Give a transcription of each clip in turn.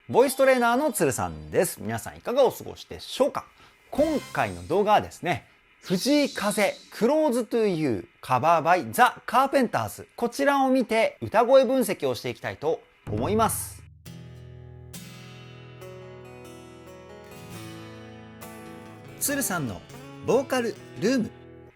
ボイストレーナーのつるさんです。皆さんいかがお過ごしでしょうか。今回の動画はですね、藤井風 Close to You カバーバイザ・カーペンターズ、こちらを見て歌声分析をしていきたいと思います。つるさんのボーカルルーム。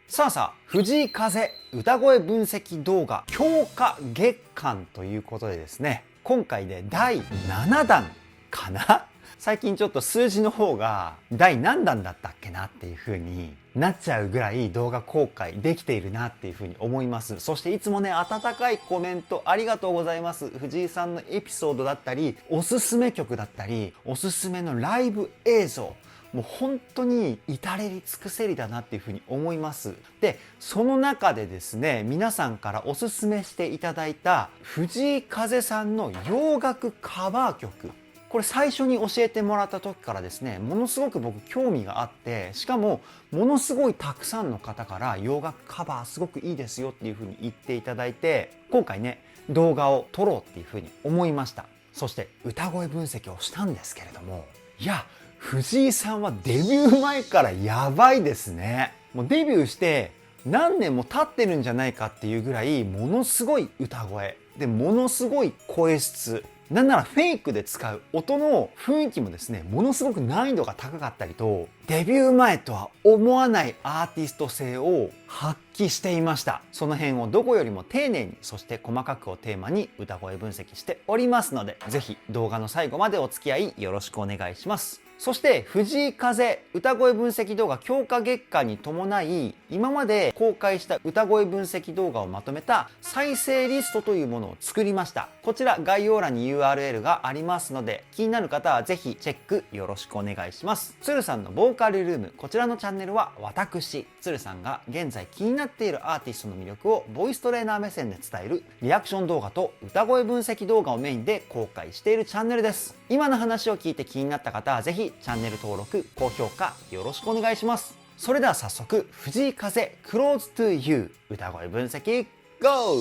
さあ藤井風歌声分析動画強化月間ということでですね、今回で第7弾かな。最近ちょっと数字の方が第何弾だったっけなっていう風になっちゃうぐらい動画公開できているなっていう風に思います。そしていつもね、温かいコメントありがとうございます。藤井さんのエピソードだったり、おすすめ曲だったり、おすすめのライブ映像、もう本当に至れり尽くせりだなっていうふうに思います。で、その中でですね、皆さんからおすすめしていただいた藤井風さんの洋楽カバー曲、これ最初に教えてもらった時からですね、ものすごく僕興味があって、しかもものすごいたくさんの方から洋楽カバーすごくいいですよっていうふうに言っていただいて、今回ね、動画を撮ろうっていうふうに思いました。そして歌声分析をしたんですけれども、いや、藤井さんはデビュー前からやばいですね。もうデビューして何年も経ってるんじゃないかっていうぐらい、ものすごい歌声で、ものすごい声質、なんならフェイクで使う音の雰囲気もですね、ものすごく難易度が高かったりと、デビュー前とは思わないアーティスト性を発揮していました。その辺をどこよりも丁寧に、そして細かくをテーマに歌声分析しておりますので、ぜひ動画の最後までお付き合いよろしくお願いします。そして藤井風歌声分析動画強化月間に伴い、今まで公開した歌声分析動画をまとめた再生リストというものを作りました。こちら概要欄に URL がありますので、気になる方はぜひチェックよろしくお願いします。つるさんのボーカルルーム、こちらのチャンネルは私つるさんが現在気になっているアーティストの魅力をボイストレーナー目線で伝えるリアクション動画と歌声分析動画をメインで公開しているチャンネルです。今の話を聞いて気になった方はぜひチャンネル登録、高評価よろしくお願いします。それでは早速、藤井風 Close to You 歌声分析 GO！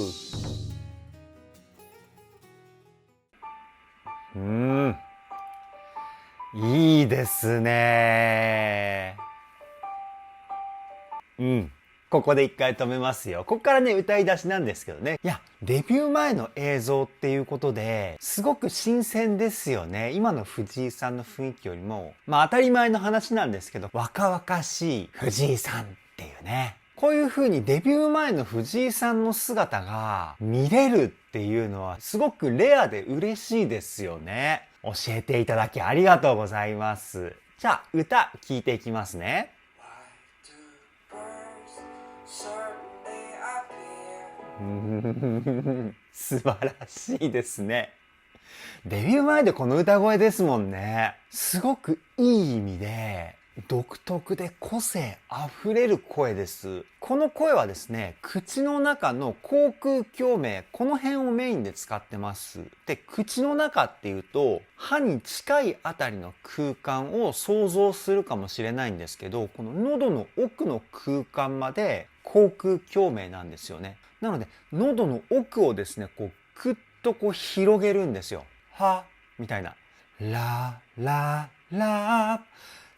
いいですね。ここで一回止めますよ。ここからね、歌い出しなんですけどね。いや、デビュー前の映像っていうことで、すごく新鮮ですよね。今の藤井さんの雰囲気よりも、当たり前の話なんですけど、若々しい藤井さんっていうね。こういう風にデビュー前の藤井さんの姿が見れるっていうのは、すごくレアで嬉しいですよね。教えていただきありがとうございます。じゃあ、歌聴いていきますね。素晴らしいですね。デビュー前でこの歌声ですもんね。すごくいい意味で独特で個性あふれる声です。この声はですね、口の中の口腔共鳴、この辺をメインで使ってます。で、口の中っていうと歯に近いあたりの空間を想像するかもしれないんですけど、この喉の奥の空間まで口腔共鳴なんですよね。なので喉の奥をですね、こうクッとこう広げるんですよ。はみたいな、ラララ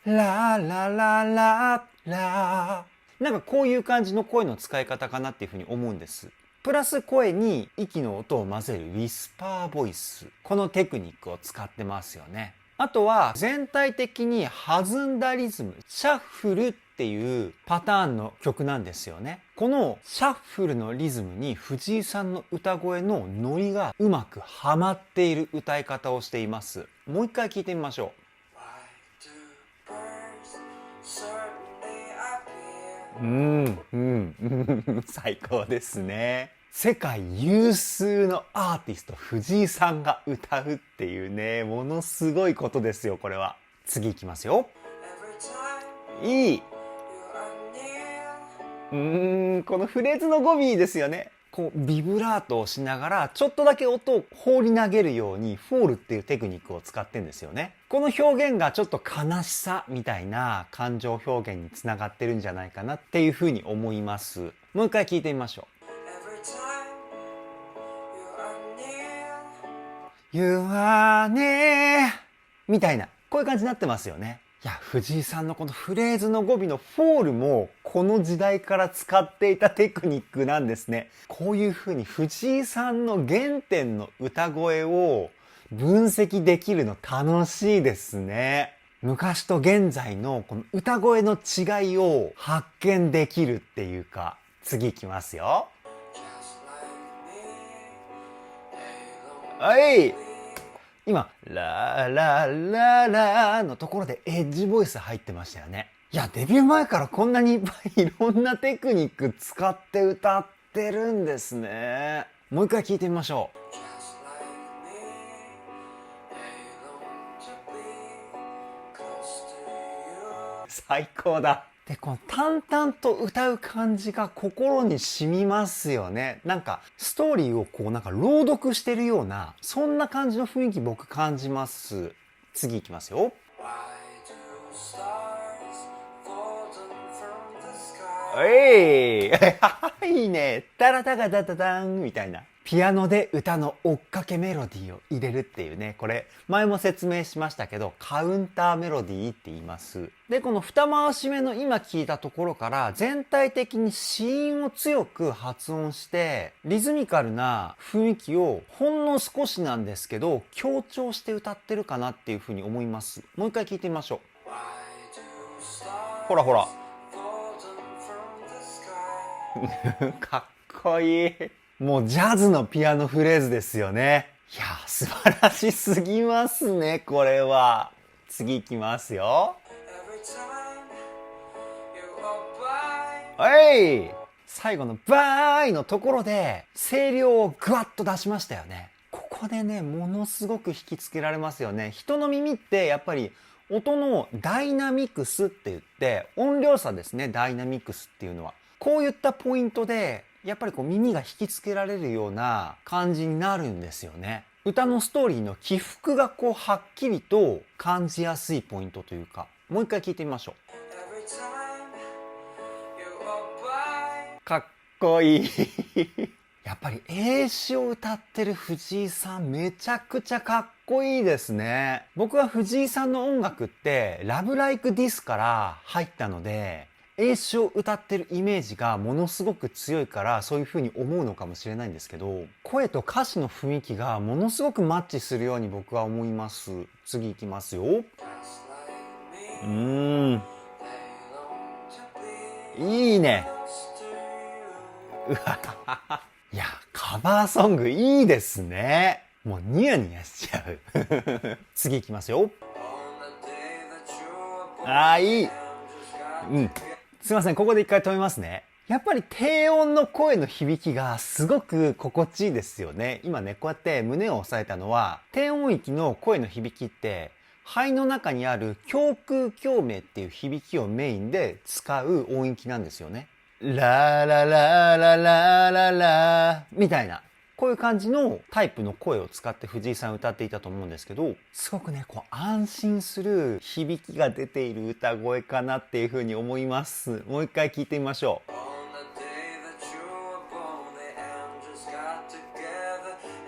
ラララララ、なんかこういう感じの声の使い方かなっていうふうに思うんです。プラス声に息の音を混ぜるウィスパーボイス、このテクニックを使ってますよね。あとは全体的に弾んだリズム、シャッフルっていうパターンの曲なんですよね。このシャッフルのリズムに藤井さんの歌声のノリがうまくはまっている歌い方をしています。もう一回聞いてみましょう。最高ですね。世界有数のアーティスト藤井さんが歌うっていうね、ものすごいことですよ、これは。次いきますよ。いい。このフレーズの語尾いいですよね。こうビブラートをしながらちょっとだけ音を放り投げるようにフォールっていうテクニックを使ってんですよね。この表現がちょっと悲しさみたいな感情表現につながってるんじゃないかなっていうふうに思います。もう一回聞いてみましょう。You are near みたいな、こういう感じになってますよね。いや、藤井さんのこのフレーズの語尾のフォールもこの時代から使っていたテクニックなんですね。こういう風に藤井さんの原点の歌声を分析できるの楽しいですね。昔と現在のこの歌声の違いを発見できるっていうか、次いきますよ。はい。今、ララララのところでエッジボイス入ってましたよね。いや、デビュー前からこんなにいっぱいいろんなテクニック使って歌ってるんですね。もう一回聞いてみましょう。最高だ。で、この淡々と歌う感じが心に染みますよね。なんか、ストーリーをこうなんか朗読してるような、そんな感じの雰囲気僕感じます。次いきますよ。いいね。タラタガタタタンみたいな。ピアノで歌の追っかけメロディーを入れるっていうね。これ、前も説明しましたけど、カウンターメロディーって言います。で、この二回し目の今聞いたところから、全体的に子音を強く発音して、リズミカルな雰囲気をほんの少しなんですけど、強調して歌ってるかなっていうふうに思います。もう一回聞いてみましょう。ほらほら。かっこいい。もうジャズのピアノフレーズですよね。いや、素晴らしすぎますね、これは。次行きますよ。はい。最後のバーイのところで声量をグワッと出しましたよね。ここでね、ものすごく引きつけられますよね。人の耳ってやっぱり音のダイナミクスって言って、音量差ですね、ダイナミクスっていうのは。こういったポイントでやっぱりこう耳が引きつけられるような感じになるんですよね。歌のストーリーの起伏がこうはっきりと感じやすいポイントというか、もう一回聞いてみましょう。かっこいい。やっぱり英詞を歌ってる藤井さんめちゃくちゃかっこいいですね。僕は藤井さんの音楽ってラブライクディスから入ったので、英詞を歌ってるイメージがものすごく強いからそういう風に思うのかもしれないんですけど、声と歌詞の雰囲気がものすごくマッチするように僕は思います。次いきますよ。いいね。うわいや、カバーソングいいですね。もうニヤニヤしちゃう。次いきますよ。いい。すいません、ここで一回止めますね。やっぱり低音の声の響きがすごく心地いいですよね。今ね、こうやって胸を押さえたのは、低音域の声の響きって、肺の中にある胸腔共鳴っていう響きをメインで使う音域なんですよね。ラララララララみたいな。こういう感じのタイプの声を使って藤井さん歌っていたと思うんですけど、すごくね、こう安心する響きが出ている歌声かなっていうふうに思います。もう一回聞いてみましょう。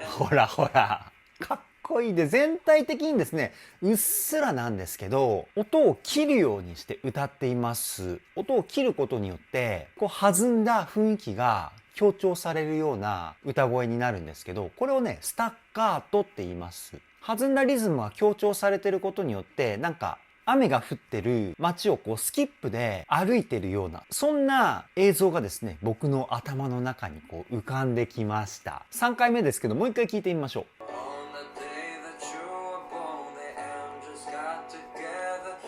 ほらほら。かっこいいで、全体的にですね、うっすらなんですけど、音を切るようにして歌っています。音を切ることによって、こう弾んだ雰囲気が強調されるような歌声になるんですけど、これをね、スタッカートって言います。弾んだリズムが強調されてることによって、なんか、雨が降ってる街をこうスキップで歩いてるような、そんな映像がですね、僕の頭の中にこう浮かんできました。3回目ですけど、もう一回聞いてみましょ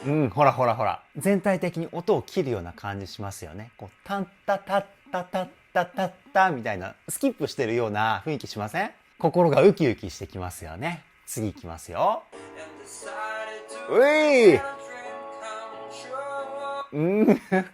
う。ほらほらほら。全体的に音を切るような感じしますよね。こう、タンタタッタタッタタッタみたいな、スキップしてるような雰囲気しません？心がウキウキしてきますよね。次いきますよ。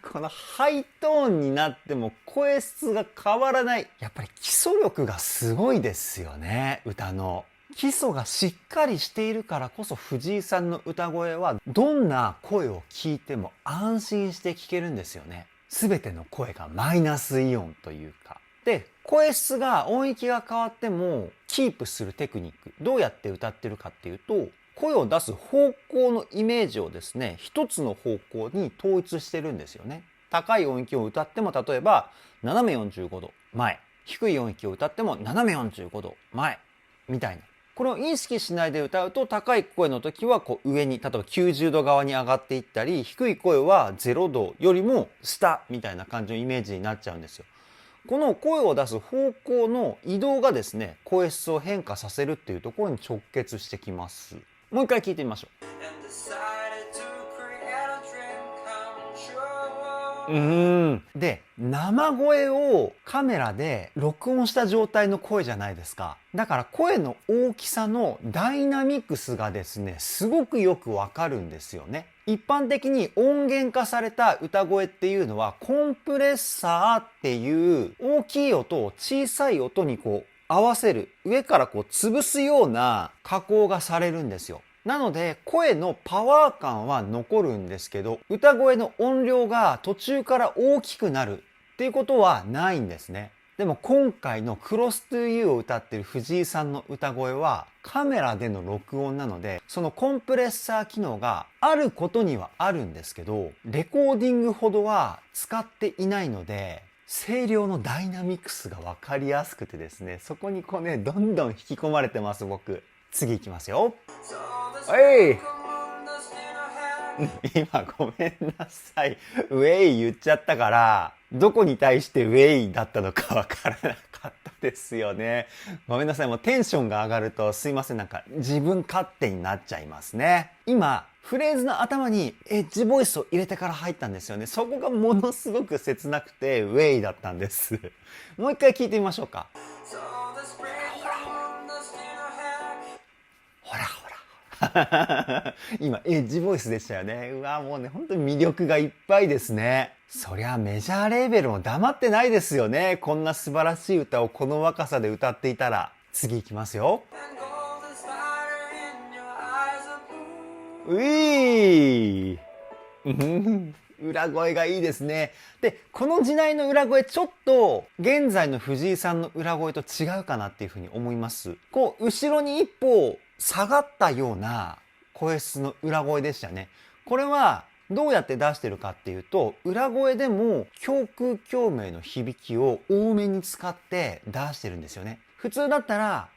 このハイトーンになっても声質が変わらない。やっぱり基礎力がすごいですよね、歌の。基礎がしっかりしているからこそ藤井さんの歌声はどんな声を聞いても安心して聞けるんですよね。すべての声がマイナスイオンというか。で、声質が音域が変わってもキープするテクニック。どうやって歌ってるかっていうと、声を出す方向のイメージをですね、一つの方向に統一してるんですよね。高い音域を歌っても、例えば斜め45度前、低い音域を歌っても斜め45度前みたいな。これを意識しないで歌うと、高い声の時はこう上に、例えば90度側に上がっていったり、低い声は0度よりも下みたいな感じのイメージになっちゃうんですよ。この声を出す方向の移動がですね、声質を変化させるっていうところに直結してきます。もう一回聞いてみましょう。で、生声をカメラで録音した状態の声じゃないですか。だから声の大きさのダイナミクスがですね、すごくよくわかるんですよね。一般的に音源化された歌声っていうのは、コンプレッサーっていう大きい音を小さい音にこう合わせる、上からこう潰すような加工がされるんですよ。なので声のパワー感は残るんですけど、歌声の音量が途中から大きくなるっていうことはないんですね。でも今回の Cross to You を歌ってる藤井さんの歌声はカメラでの録音なので、そのコンプレッサー機能があることにはあるんですけど、レコーディングほどは使っていないので、声量のダイナミクスが分かりやすくてですね、そこにこうね、どんどん引き込まれてます僕。次いきますよ。今ごめんなさい。ウェイ言っちゃったから、どこに対してウェイだったのかわからなかったですよね。ごめんなさい。もうテンションが上がるとすいません。なんか自分勝手になっちゃいますね。今、フレーズの頭にエッジボイスを入れてから入ったんですよね。そこがものすごく切なくてウェイだったんです。もう一回聞いてみましょうか。ほらほら。今エッジボイスでしたよね。うわもうね本当に魅力がいっぱいですね。そりゃメジャーレーベルも黙ってないですよね。こんな素晴らしい歌をこの若さで歌っていたら。次いきますよ。ういー裏声がいいですね。で、この時代の裏声ちょっと現在の藤井さんの裏声と違うかなっていうふうに思います。こう後ろに一歩下がったような声質の裏声でしたね。これはどうやって出してるかっていうと、裏声でも胸腔共鳴の響きを多めに使って出してるんですよね。普通だったら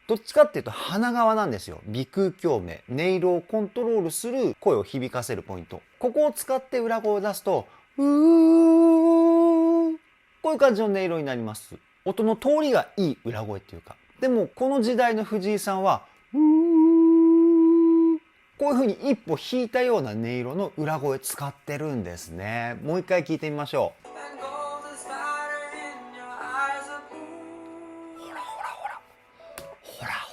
どっちかっていうと鼻側なんですよ。鼻腔共鳴、音色をコントロールする声を響かせるポイント。ここを使って裏声を出すと、こういう感じの音色になります。音の通りがいい裏声っていうか。でもこの時代の藤井さんは、こういう風に一歩引いたような音色の裏声使ってるんですね。もう一回聞いてみましょう。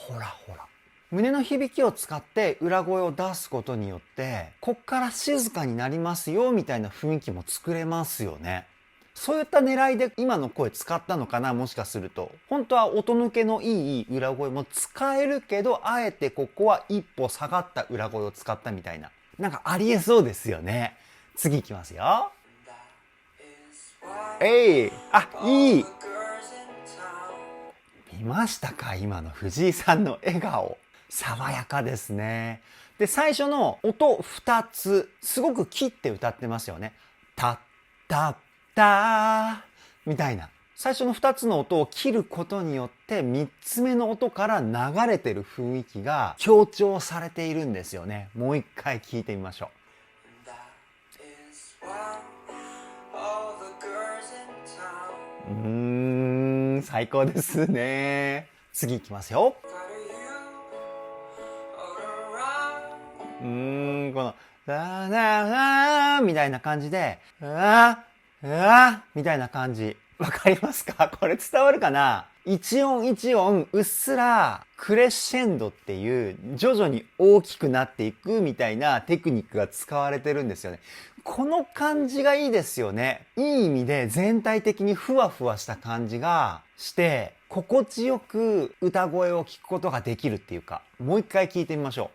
ほらほら。胸の響きを使って裏声を出すことによって、こっから静かになりますよみたいな雰囲気も作れますよね。そういった狙いで今の声使ったのかな、もしかすると。本当は音抜けのいい裏声も使えるけど、あえてここは一歩下がった裏声を使ったみたいな。なんかありえそうですよね。次いきますよ。いい。見ましたか？今の藤井さんの笑顔。爽やかですね。で、最初の音2つ、すごく切って歌ってますよね。たったったみたいな。最初の2つの音を切ることによって3つ目の音から流れてる雰囲気が強調されているんですよね。もう一回聞いてみましょう。最高ですね。次いきますよ。このララみたいな感じでみたいな感じ。わかりますか？これ伝わるかな？一音一音うっすらクレッシェンドっていう徐々に大きくなっていくみたいなテクニックが使われてるんですよね。この感じがいいですよね。いい意味で全体的にふわふわした感じがして心地よく歌声を聞くことができるっていうか、もう一回聞いてみましょう。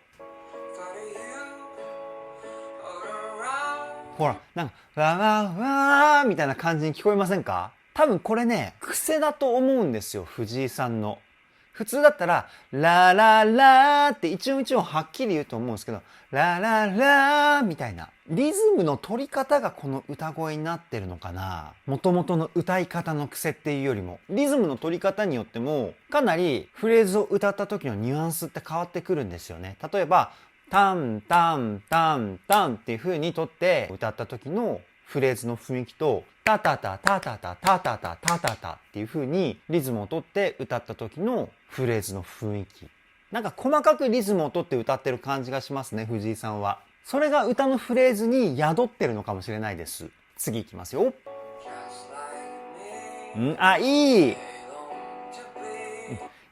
ほら、なんかわーみたいな感じに聞こえませんか？多分これね、癖だと思うんですよ、藤井さんの。普通だったら、ラララーって一音一音はっきり言うと思うんですけど、ラララーみたいな。リズムの取り方がこの歌声になってるのかな。元々の歌い方の癖っていうよりも、リズムの取り方によっても、かなりフレーズを歌った時のニュアンスって変わってくるんですよね。例えば、タンタンタンタンっていう風に取って歌った時のフレーズの雰囲気と、タタタタタタタタタタタタっていう風にリズムを取って歌った時のフレーズの雰囲気。なんか細かくリズムを取って歌ってる感じがしますね、藤井さんは。それが歌のフレーズに宿ってるのかもしれないです。次いきますよ。いい。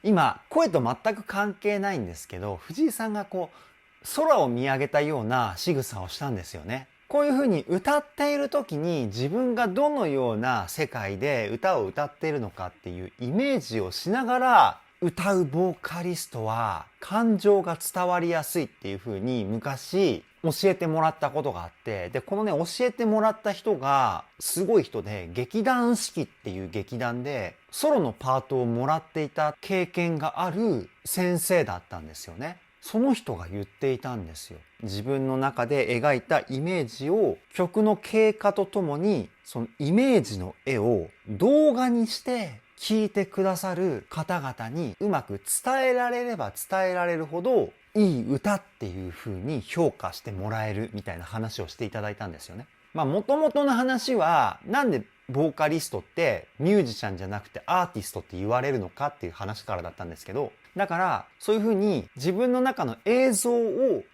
今、声と全く関係ないんですけど、藤井さんが空を見上げたような仕草をしたんですよね。こういう風に歌っている時に自分がどのような世界で歌を歌っているのかっていうイメージをしながら歌うボーカリストは感情が伝わりやすいっていう風に昔教えてもらったことがあって、で、このね、教えてもらった人がすごい人で、劇団四季っていう劇団でソロのパートをもらっていた経験がある先生だったんですよね。その人が言っていたんですよ。自分の中で描いたイメージを曲の経過とともにそのイメージの絵を動画にして聞いてくださる方々にうまく伝えられれば伝えられるほどいい歌っていう風に評価してもらえるみたいな話をしていただいたんですよね。元々の話はなんでボーカリストってミュージシャンじゃなくてアーティストって言われるのかっていう話からだったんですけど、だからそういう風に自分の中の映像を伝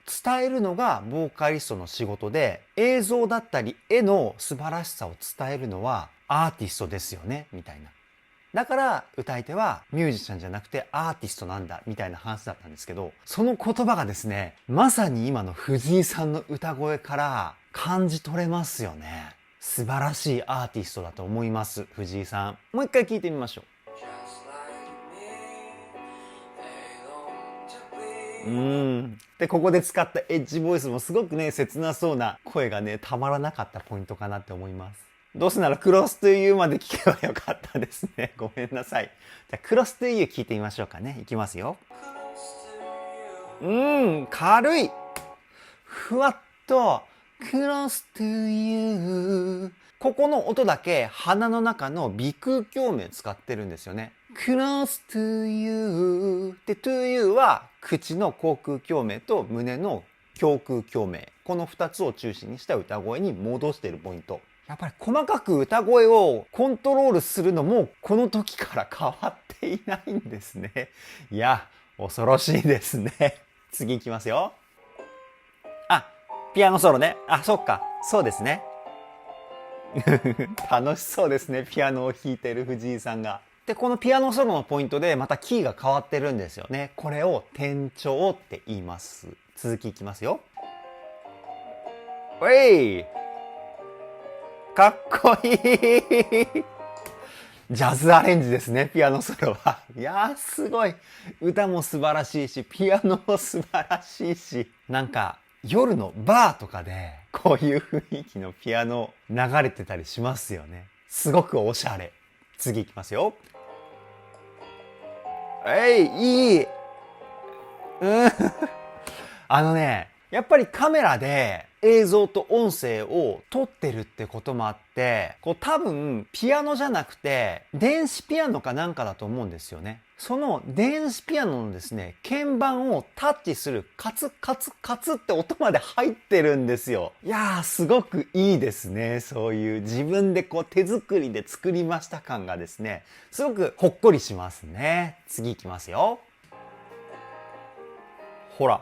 えるのがボーカリストの仕事で、映像だったり絵の素晴らしさを伝えるのはアーティストですよねみたいな。だから歌い手はミュージシャンじゃなくてアーティストなんだみたいな話だったんですけど、その言葉がですね、まさに今の藤井さんの歌声から感じ取れますよね。素晴らしいアーティストだと思います、藤井さん。もう一回聞いてみましょう。で、ここで使ったエッジボイスもすごくね、切なそうな声がね、たまらなかったポイントかなって思います。どうせならクロストゥーユーまで聞けばよかったですね。ごめんなさい。じゃあクロストゥーユー聞いてみましょうかね。いきますよ。軽い。ふわっと、クロストゥーユー。ここの音だけ鼻の中の鼻腔共鳴使ってるんですよね。close to you で to you は口の口腔共鳴と胸の胸腔共鳴、この2つを中心にした歌声に戻しているポイント。やっぱり細かく歌声をコントロールするのもこの時から変わっていないんですね。いや、恐ろしいですね。次いきますよ。ピアノソロね。そっか。そうですね。楽しそうですね。ピアノを弾いてる藤井さんが。で、このピアノソロのポイントでまたキーが変わってるんですよね。これを転調って言います。続きいきますよ。おい！かっこいい！ジャズアレンジですね、ピアノソロは。いやー、すごい。歌も素晴らしいし、ピアノも素晴らしいし。なんか、夜のバーとかで、こういう雰囲気のピアノ流れてたりしますよね。すごくおしゃれ。次いきますよ。いい。やっぱりカメラで映像と音声を撮ってるってこともあって、多分ピアノじゃなくて電子ピアノかなんかだと思うんですよね。その電子ピアノのですね、鍵盤をタッチするカツカツカツって音まで入ってるんですよ。いやー、すごくいいですね。そういう自分で手作りで作りました感がですね、すごくほっこりしますね。次いきますよ。ほら。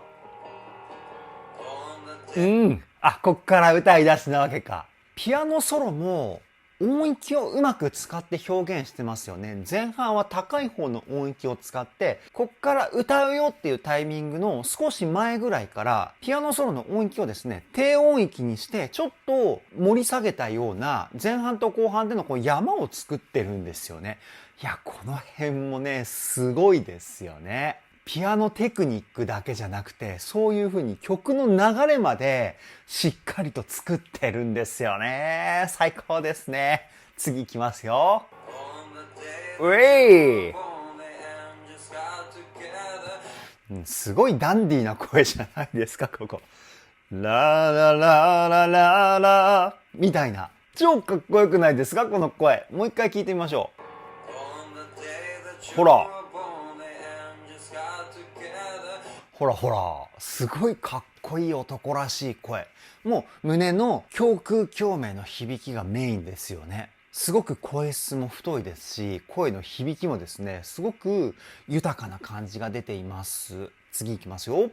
こっから歌い出しなわけか。ピアノソロも音域をうまく使って表現してますよね。前半は高い方の音域を使って、こっから歌うよっていうタイミングの少し前ぐらいから、ピアノソロの音域をですね、低音域にして、ちょっと盛り下げたような、前半と後半での山を作ってるんですよね。いや、この辺もね、すごいですよね。ピアノテクニックだけじゃなくて、そういう風に曲の流れまでしっかりと作ってるんですよね。最高ですね。次いきますよ。うえい！すごいダンディーな声じゃないですか、ここ。ララララララみたいな。超かっこよくないですか、この声。もう一回聞いてみましょう。ほら。ほらほら。すごいかっこいい男らしい声。もう胸の胸腔共鳴の響きがメインですよね。すごく声質も太いですし、声の響きもですね、すごく豊かな感じが出ています。次いきますよ。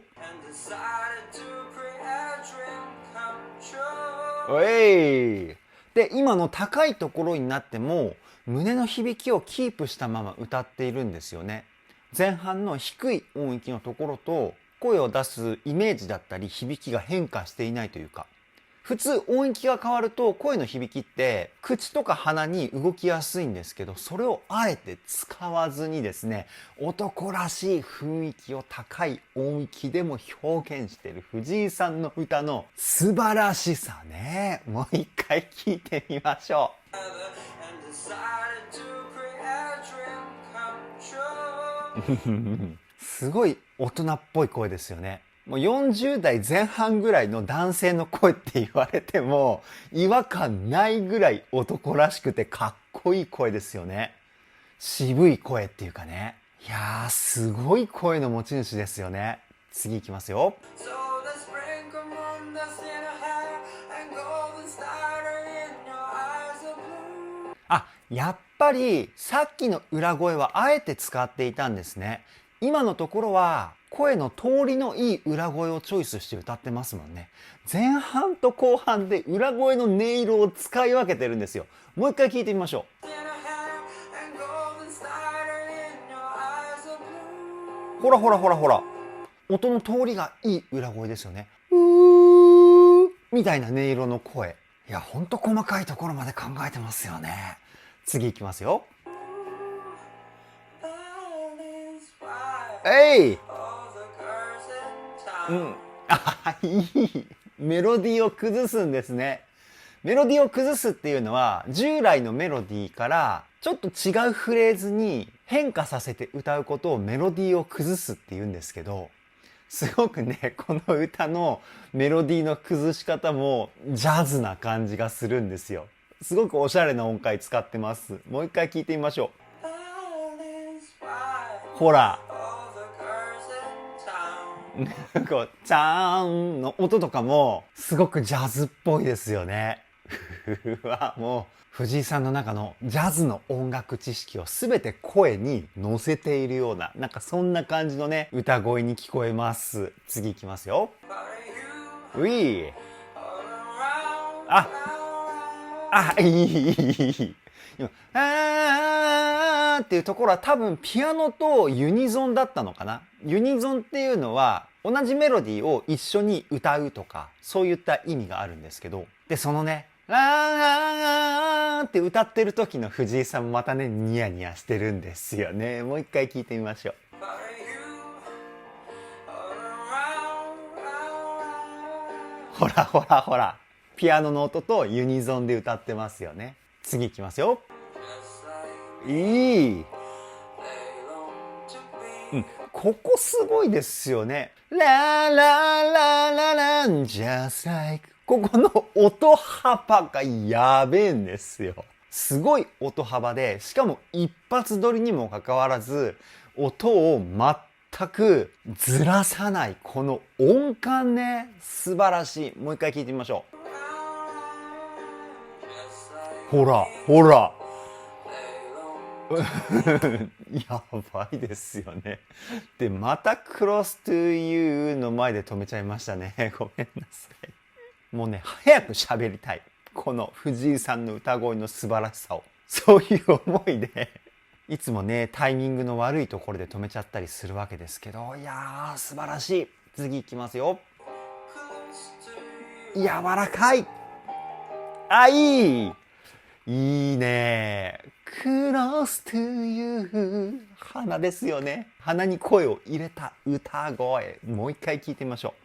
で、今の高いところになっても胸の響きをキープしたまま歌っているんですよね。前半の低い音域のところと声を出すイメージだったり響きが変化していないというか、普通音域が変わると声の響きって口とか鼻に動きやすいんですけど、それをあえて使わずにですね、男らしい雰囲気を高い音域でも表現している藤井さんの歌の素晴らしさね。もう一回聞いてみましょう。すごい大人っぽい声ですよね。もう40代前半ぐらいの男性の声って言われても違和感ないぐらい男らしくてかっこいい声ですよね。渋い声っていうかね。いやー、すごい声の持ち主ですよね。次いきますよ。あ、やっぱりさっきの裏声はあえて使っていたんですね。今のところは声の通りのいい裏声をチョイスして歌ってますもんね。前半と後半で裏声の音色を使い分けてるんですよ。もう一回聞いてみましょう。ほらほらほらほら。音の通りがいい裏声ですよね。みたいな音色の声。いや、ほんと細かいところまで考えてますよね。次いきますよ。いい。メロディーを崩すんですね。メロディーを崩すっていうのは、従来のメロディーからちょっと違うフレーズに変化させて歌うことをメロディーを崩すって言うんですけど、すごくね、この歌のメロディーの崩し方もジャズな感じがするんですよ。すごくおしゃれな音階使ってます。もう一回聞いてみましょう。ほら。こう、チャーンの音とかもすごくジャズっぽいですよね。うわ、もう藤井さんの中のジャズの音楽知識をすべて声に乗せているような、なんかそんな感じのね、歌声に聞こえます。次いきますよ。うい。いい。っていうところは多分ピアノとユニゾンだったのかな。ユニゾンっていうのは同じメロディーを一緒に歌うとか、そういった意味があるんですけど、で、そのね、って歌ってる時の藤井さんもまたね、ニヤニヤしてるんですよね。もう一回聞いてみましょう。ほらほらほら。ピアノの音とユニゾンで歌ってますよね。次いきますよ。いい。ここすごいですよね。ラララララン just like ここの音幅がやべえんですよ。すごい音幅で、しかも一発撮りにもかかわらず、音を全くずらさないこの音感ね、素晴らしい。もう一回聞いてみましょう。ほら、ほら。やばいですよね。で、また Close to You の前で止めちゃいましたね。ごめんなさい。もうね、早く喋りたい。この藤井さんの歌声の素晴らしさを。そういう思いで、いつもね、タイミングの悪いところで止めちゃったりするわけですけど、いやー、素晴らしい。次いきますよ。柔らかい。いい。いいね。Close to you 鼻ですよね。鼻に声を入れた歌声。もう一回聞いてみましょう。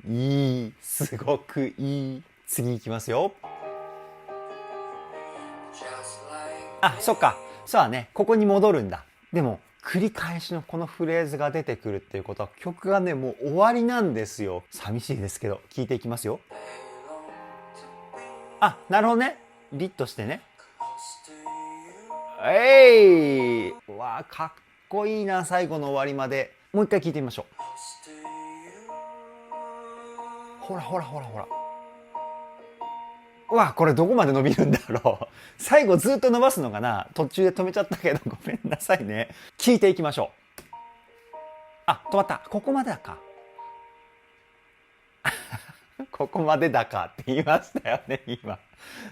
いい。すごくいい。次いきますよ。そっか。そうだね、ここに戻るんだ。でも繰り返しのこのフレーズが出てくるっていうことは曲がねもう終わりなんですよ。寂しいですけど聞いていきますよ。あ、なるほどね。リッとしてね。うわーかっこいいな。最後の終わりまでもう一回聞いてみましょう。ほらほらほらほら。うわ、これどこまで伸びるんだろう。最後ずっと伸ばすのかな。途中で止めちゃったけどごめんなさいね。聞いていきましょう。あ、止まった。ここまでだか。ここまでだかって言いましたよね、今。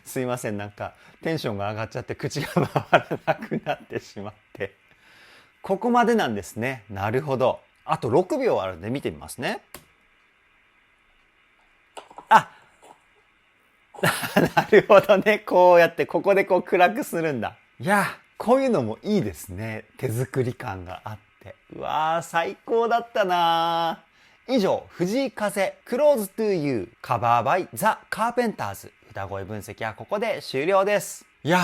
すいません、なんかテンションが上がっちゃって口が回らなくなってしまって。ここまでなんですね。なるほど。あと6秒あるんで見てみますね。あなるほどね。こうやってここでこう暗くするんだ。いや、こういうのもいいですね。手作り感があって。うわー、最高だったなー。以上、藤井風 Close to You カバーバイザ・カーペンターズ歌声分析はここで終了です。いや、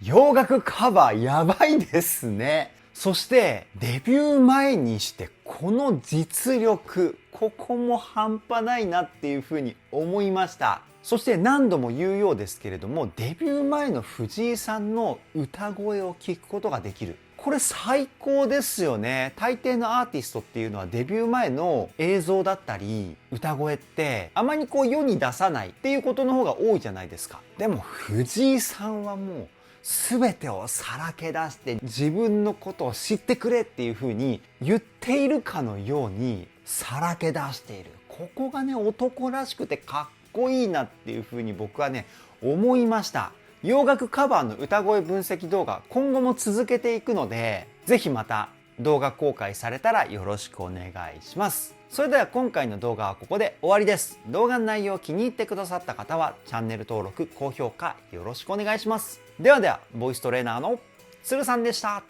洋楽カバーやばいですね。そしてデビュー前にしてこの実力、ここも半端ないなっていうふうに思いました。そして何度も言うようですけれども、デビュー前の藤井さんの歌声を聞くことができる。これ最高ですよね。大抵のアーティストっていうのはデビュー前の映像だったり歌声ってあまりこう世に出さないっていうことの方が多いじゃないですか。でも藤井さんはもう全てをさらけ出して自分のことを知ってくれっていう風に言っているかのようにさらけ出している。ここがね、男らしくてかっこいいなっていう風に僕はね思いました。洋楽カバーの歌声分析動画今後も続けていくので、ぜひまた動画公開されたらよろしくお願いします。それでは今回の動画はここで終わりです。動画の内容を気に入ってくださった方はチャンネル登録、高評価よろしくお願いします。ではでは、ボイストレーナーのつるさんでした。